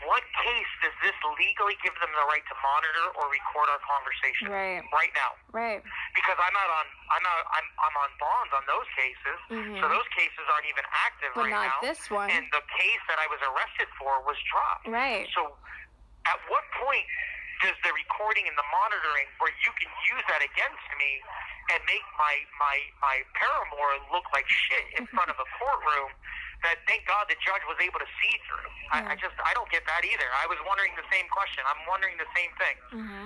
What case does this legally give them the right to monitor or record our conversation? Right now. Right. Because I'm on bonds on those cases, so those cases aren't even active But right not now. this one. And the case that I was arrested for was dropped. Right. So, at what point does the recording and the monitoring, where you can use that against me and make my paramour look like shit in front of a courtroom, that thank God the judge was able to see through. I don't get that either. I was wondering the same question. I'm wondering the same thing.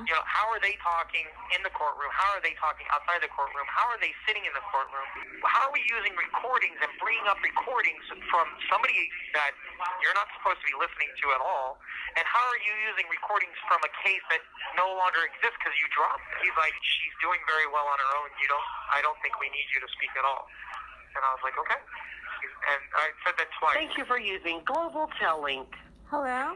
You know, how are they talking in the courtroom? How are they talking outside the courtroom? How are they sitting in the courtroom? How are we using recordings and bringing up recordings from somebody that you're not supposed to be listening to at all? And how are you using recordings from a case that no longer exists because you dropped it? He's like, she's doing very well on her own. I don't think we need you to speak at all. And I was like, okay. And I said that twice. Thank you for using Global Telling. Hello?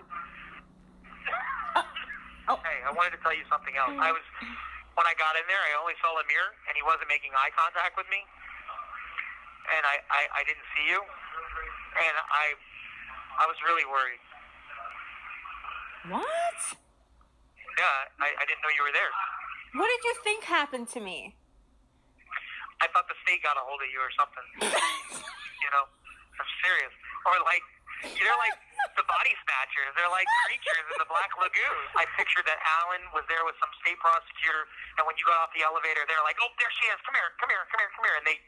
Hey, I wanted to tell you something else. When I got in there, I only saw Amir, and he wasn't making eye contact with me. And I didn't see you. And I was really worried. What? Yeah, I didn't know you were there. What did you think happened to me? I thought the state got a hold of you or something. You know, I'm serious. Or like, they're like the body snatchers. They're like creatures in the Black Lagoon. I pictured that Alan was there with some state prosecutor, and when you got off the elevator, they're like, oh, there she is. Come here. And they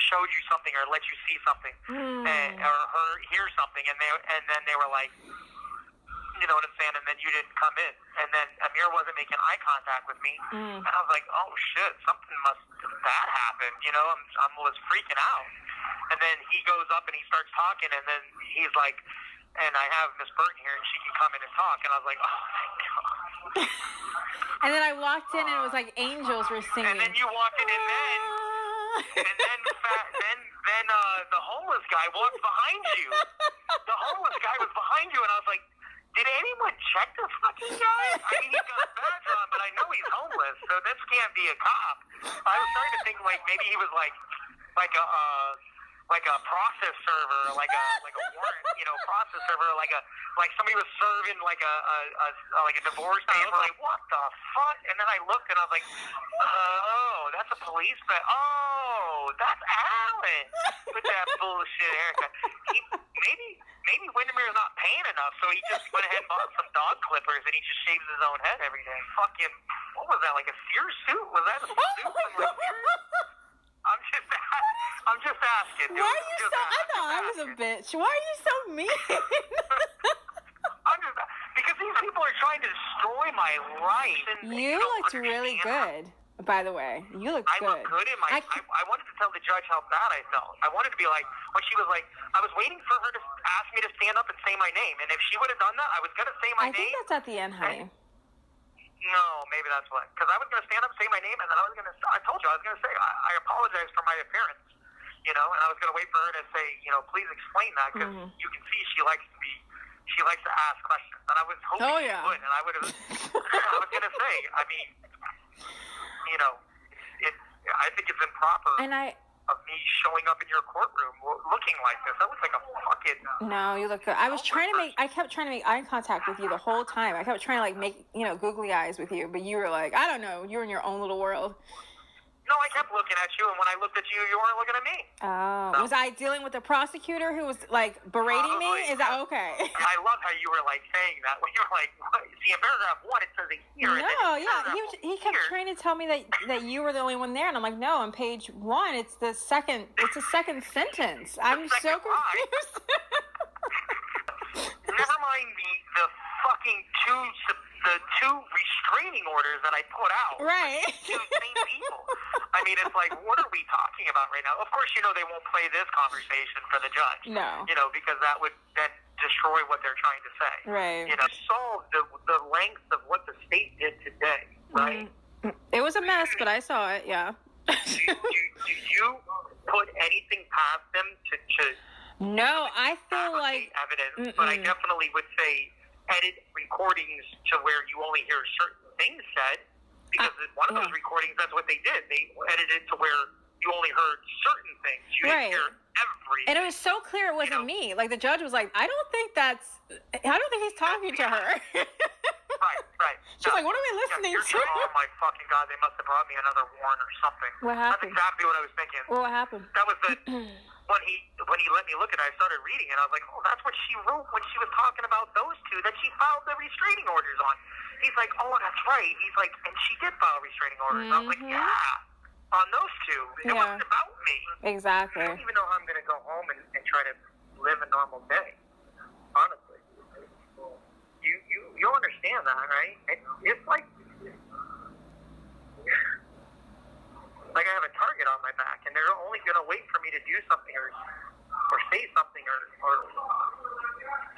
showed you something or let you see something, or hear something, and then they were like, you know what I'm saying? And then you didn't come in. And then Amir wasn't making eye contact with me. And I was like, oh, shit, something must bad happen. You know, I was freaking out. And then he goes up and he starts talking, and then he's like, and I have Miss Burton here, and she can come in and talk. And I was like, oh, thank God. And then I walked in, and it was like angels were singing. And then you walked in, and then the homeless guy walked behind you. The homeless guy was behind you, and I was like, did anyone check this fucking guy? I mean, he's got a badge on, but I know he's homeless, so this can't be a cop. I was starting to think like maybe he was like a process server, like a warrant, you know, process server, like somebody was serving like a divorce paper. Like, what the fuck? And then I looked and I was like, oh, that's a policeman. Oh, that's Alan with that bullshit haircut. Maybe Windermere's not paying enough, so he just went ahead and bought some dog clippers and he just shaves his own head every day. Fucking, what was that, like a Sears suit? Was that a suit from like Sears? I'm just asking. Dude. Why are you so, I thought I was a bitch. Why are you so mean? Because these people are trying to destroy my life. You looked really good. By the way, you look good. I look good in my. I wanted to tell the judge how bad I felt. I wanted to be like, when she was like, I was waiting for her to ask me to stand up and say my name. And if she would have done that, I was going to say my name. I think that's at the end, honey. No, maybe that's what. Because I was going to stand up and say my name, and then I told you, I was going to say, I apologize for my appearance. You know, and I was going to wait for her to say, you know, please explain that, because you can see she likes to ask questions. And I was hoping she would, and I would have, I was going to say, I mean, you know, I think it's improper of me showing up in your courtroom looking like this. That looks like a fucking... No, you look good. I kept trying to make eye contact with you the whole time. I kept trying to, like, make, you know, googly eyes with you, but you were like, I don't know, you were in your own little world. No, I kept looking at you, and when I looked at you, you weren't looking at me. Oh. So, was I dealing with a prosecutor who was, like, berating me? Is that okay? I love how you were, like, saying that. When you were like, see, in paragraph 1, it says it here. No, yeah. He kept trying to tell me that you were the only one there, and I'm like, no, on page 1, it's the second sentence. I'm so confused. Never mind the fucking two restraining orders that I put out. Right. Two same people. I mean, it's like, what are we talking about right now? Of course, you know they won't play this conversation for the judge. No. You know, because that would then destroy what they're trying to say. Right. You know, solve the length of what the state did today, right? It was a mess, but I saw it, yeah. do you put anything past them to No, I feel like evidence, but I definitely would say edit recordings to where you only hear certain things said, because one of those recordings, that's what they did. They edited it to where you only heard certain things. You didn't hear everything. And it was so clear it wasn't me. Like, the judge was like, I don't think he's talking to her. Right. She's like, what are we listening to? Oh my fucking God, they must have brought me another warrant or something. What happened? That's exactly what I was thinking. What happened? That was when he let me look at it, I started reading, and I was like, oh, that's what she wrote when she was talking about those two that she filed the restraining orders on. He's like, oh, that's right. He's like, and she did file restraining orders. I was like, yeah, on those two. It wasn't about me. Exactly. I don't even know how I'm going to go home and try to live a normal day. Honestly, you understand that, right? It's like I have a target on my back, and they're only going to wait for me to do something or say something or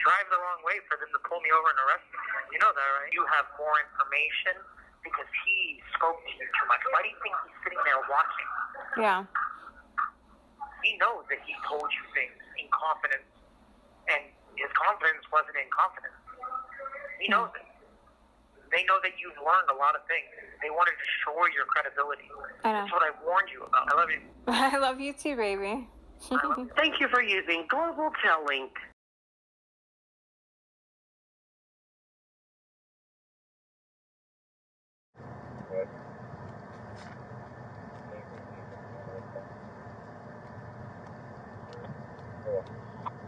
drive the wrong way for them to pull me over and arrest me. You know that, right? You have more information because he spoke to you too much. Why do you think he's sitting there watching? Yeah. He knows that he told you things in confidence, and his confidence wasn't in confidence. He knows it. They know that you've learned a lot of things. They want to destroy your credibility. I know. That's what I warned you about. I love you. I love you too, baby. Thank you for using Global Tellink.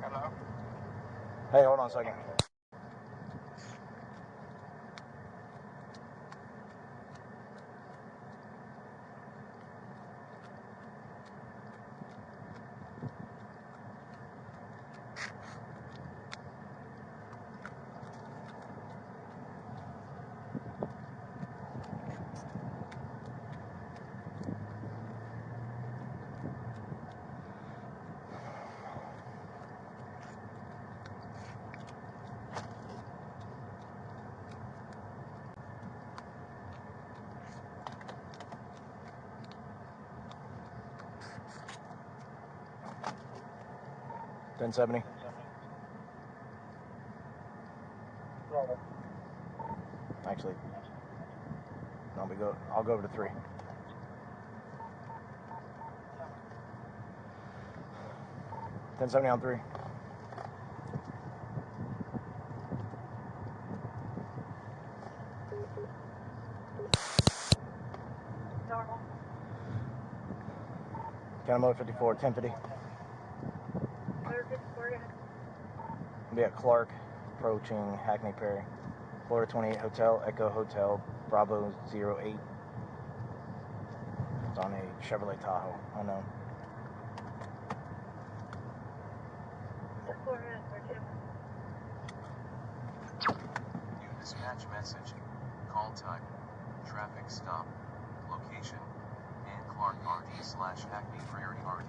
Hello? Hey, hold on a second. $10.70. Actually, no, I'll go over to 3. $10.70 on 3. County Mode 54, 1050. Be at Clark, approaching Hackney Perry. Florida 28 Hotel, Echo Hotel, Bravo 08. It's on a Chevrolet Tahoe, unknown. New dispatch message. Call type. Traffic stop. Location. And Clark RD/Hackney Prairie RD.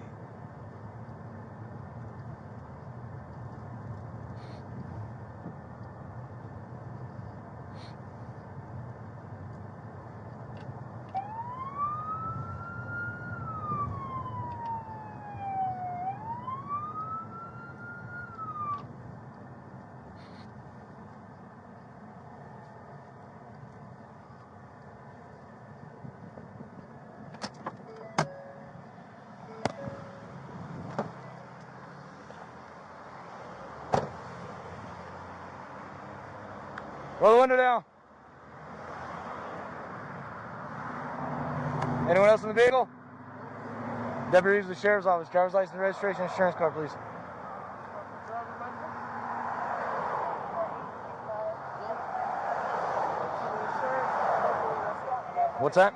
Roll the window down. Anyone else in the vehicle? Deputy of the Sheriff's Office. Driver's license, registration, insurance card, please. What's that?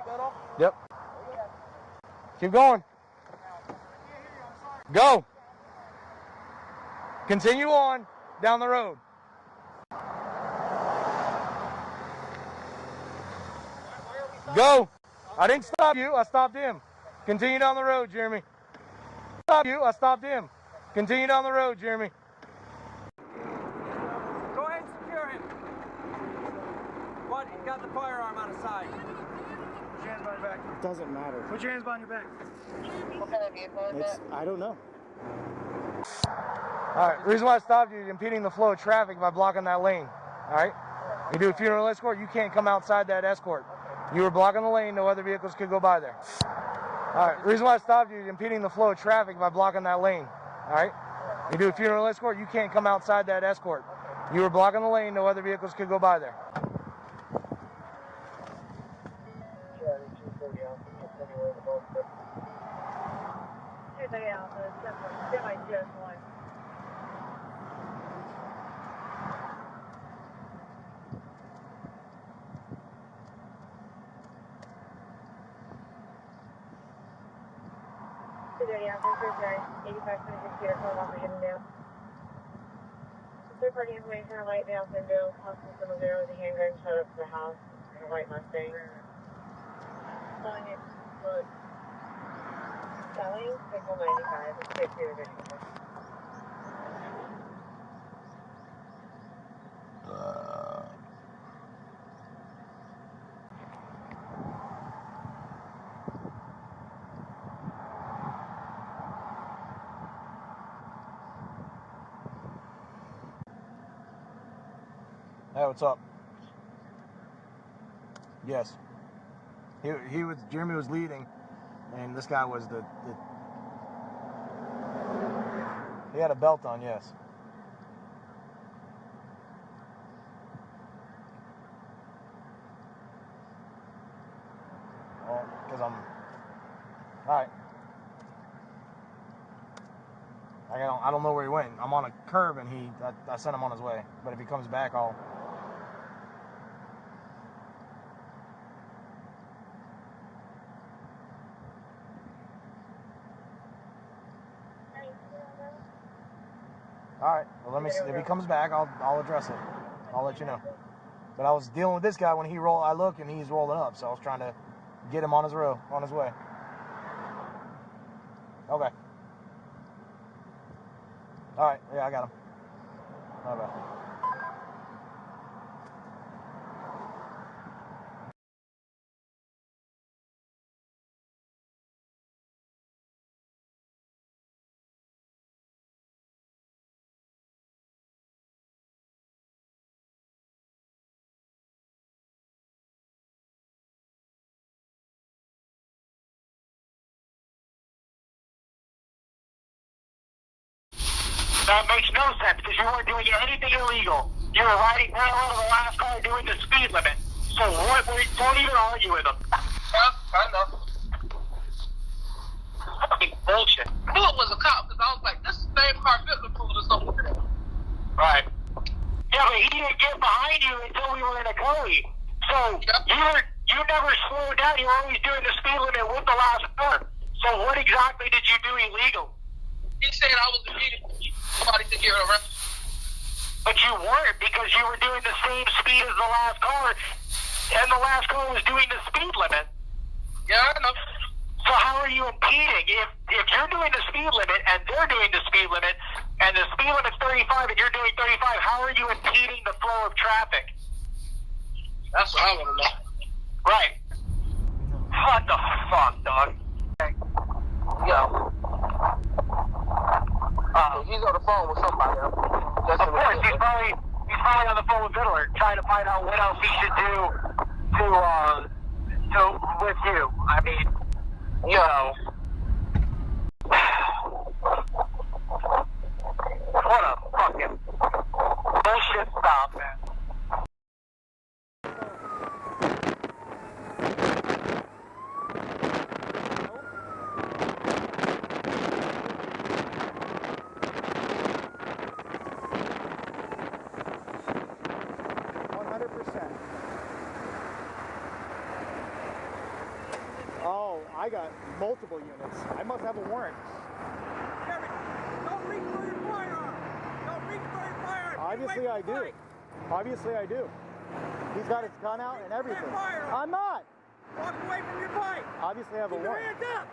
Yep. Keep going. Go. Continue on down the road. Go. I didn't stop you. I stopped him. Continue down the road, Jeremy. Stop you. I stopped him. Continue down the road, Jeremy. Go ahead and secure him. What? He's got the firearm on his side. Put your hands behind your back. It doesn't matter. Put your hands behind your back. What kind of vehicle is that? I don't know. All right. The reason why I stopped you is impeding the flow of traffic by blocking that lane. All right. You do a funeral escort. You can't come outside that escort. You were blocking the lane. No other vehicles could go by there. All right. The reason why I stopped you is impeding the flow of traffic by blocking that lane. All right. You do a funeral escort. You can't come outside that escort. You were blocking the lane. No other vehicles could go by there. Yeah, 85 minutes here, so I'm getting down. Third-party information on light down window. Possible someone there with a handgun showed up to the house in a white Mustang. Selling it. Look. Selling? Signal 95. It's 50 ridiculous. Hey, what's up? Yes. He was, Jeremy was leading, and this guy was he had a belt on, yes. Well, because I'm, alright. I don't know where he went. I'm on a curb, and I sent him on his way. But if he comes back, I'll... Alright, well, let me see. If he comes back, I'll address it. I'll let you know. But I was dealing with this guy when he rolled. I look and he's rolling up, so I was trying to get him on his way. Okay. Alright, yeah, I got him. Bye-bye. That makes no sense because you weren't doing anything illegal. You were riding parallel to the last car doing the speed limit. So don't even argue with them. Yeah, I know. Fucking bullshit. I knew it was a cop because I was like, this is the same car Fiddler pulled us over. Right. Yeah, but he didn't get behind you until we were in a curry. So you never slowed down. You were always doing the speed limit with the last car. So what exactly did you do illegal? He said I was impeding somebody to get arrested. But you weren't because you were doing the same speed as the last car, and the last car was doing the speed limit. Yeah, I know. So how are you impeding? If you're doing the speed limit and they're doing the speed limit, and the speed limit's 35 and you're doing 35, how are you impeding the flow of traffic? That's what I want to know. Right. What the fuck, dog? Yo. He's on the phone with somebody else. Of course, he's probably on the phone with Fiddler, trying to find out what else he should do to with you. I mean, you know, what a fucking bullshit stop, man. Oh, I got multiple units. I must have a warrant. Jeremy, don't reach for your firearm. Don't reach for your firearm. Obviously I do. Obviously I do. He's got his gun out and everything. I'm not. Walk away from your bike. Obviously I have a warrant. Keep your hands up.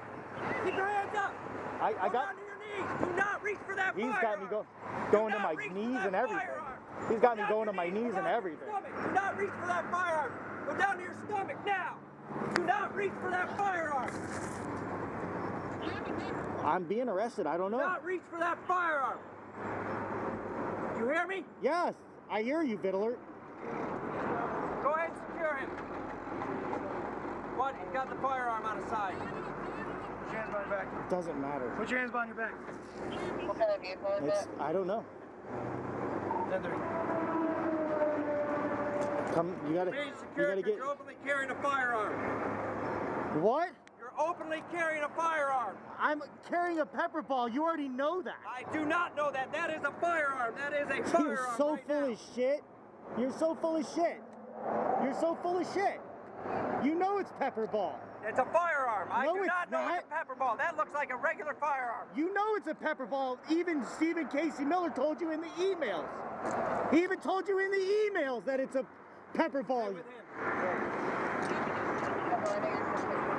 Keep your hands up. I got. On your knees. Do not reach for that firearm. He's got me going to my knees and everything. He's got me going to my knees and everything. Do not reach for that firearm. Go down to your stomach now. Do not reach for that firearm. I'm being arrested. I don't know. Do not reach for that firearm. You hear me? Yes, I hear you, Fiddler. Go ahead and secure him. What? He's got the firearm on his side. Put your hands behind your back. Doesn't matter. Put your hands behind your back. What kind of vehicle is that? I don't know. 10-3. Come, you gotta get. You're openly carrying a firearm. What? You're openly carrying a firearm. I'm carrying a pepper ball. You already know that. I do not know that. That is a firearm. That is a firearm. You're so full of shit. You're so full of shit. You're so full of shit. You know it's pepper ball. It's a firearm. I No, do it's not know not. it's a pepper ball. That looks like a regular firearm. You know it's a pepper ball. Even Stephen Casey Miller told you in the emails. He even told you in the emails that it's a pepper ball.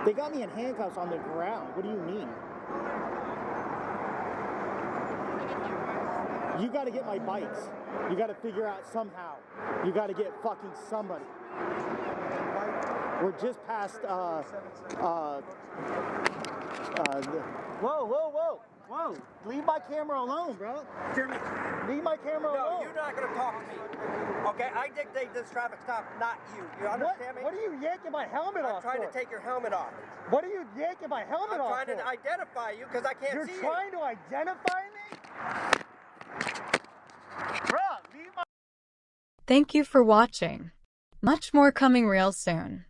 They got me in handcuffs on the ground. What do you mean? You got to get my bikes. You got to figure out somehow. You got to get fucking somebody. We're just past, whoa, whoa, whoa, whoa. Leave my camera alone, bro. Jeremy, leave my camera alone. No, you're not going to talk to me. Okay, I dictate this traffic stop, not you. You understand me? What are you yanking my helmet off I'm trying to take your helmet off. What are you yanking my helmet off I'm trying to identify you because I can't see you. You're trying to identify me? Bruh, leave my... Thank you for watching. Much more coming real soon.